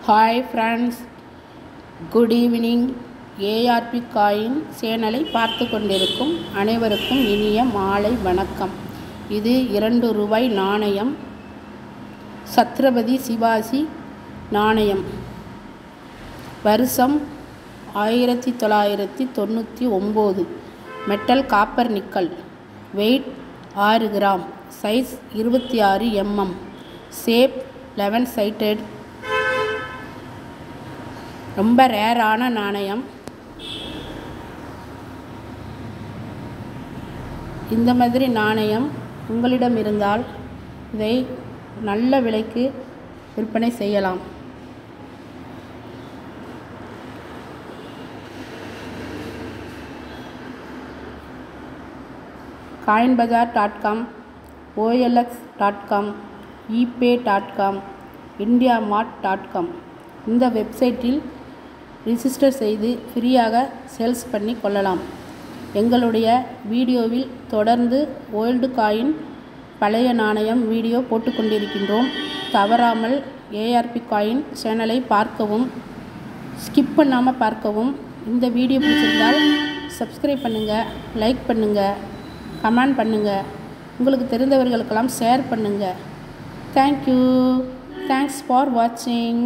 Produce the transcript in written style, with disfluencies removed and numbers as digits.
Hi friends, good evening. ARP coin சேனலை பார்த்து கொண்டிருக்கும் அனைவருக்கும் இனிய மாலை வணக்கம். இது 2 ரூபாய் நாணயம், சத்ரபதி சிவாஜி நாணயம். வருஷம் 1999. Metal copper nickel. Weight 6 gram. Size 26 mm. Shape 11 sided. ரொம்ப ரேரான நாணயம். இந்த மாதிரி நாணயம் உங்களிடம் இருந்தால் இதை நல்ல விலைக்கு விற்பனை செய்யலாம். coinbazaar.com, OLX.com, ePay.com, indiamart.com இந்த வெப்சைட்டில் ரிஜிஸ்டர் செய்து ஃப்ரீயாக சேல்ஸ் பண்ணி கொள்ளலாம். எங்களுடைய வீடியோவில் தொடர்ந்து ஓல்டு காயின், பழைய நாணயம் வீடியோ போட்டுக்கொண்டிருக்கின்றோம். தவறாமல் ஏஆர்பி காயின் சேனலை பார்க்கவும், ஸ்கிப் பண்ணாமல் பார்க்கவும். இந்த வீடியோ பிடிச்சிருந்தால் சப்ஸ்கிரைப் பண்ணுங்கள், லைக் பண்ணுங்கள், கமெண்ட் பண்ணுங்கள், உங்களுக்கு தெரிந்தவர்களுக்கெல்லாம் ஷேர் பண்ணுங்கள். தேங்க்யூ. தேங்க்ஸ் ஃபார் வாட்சிங்.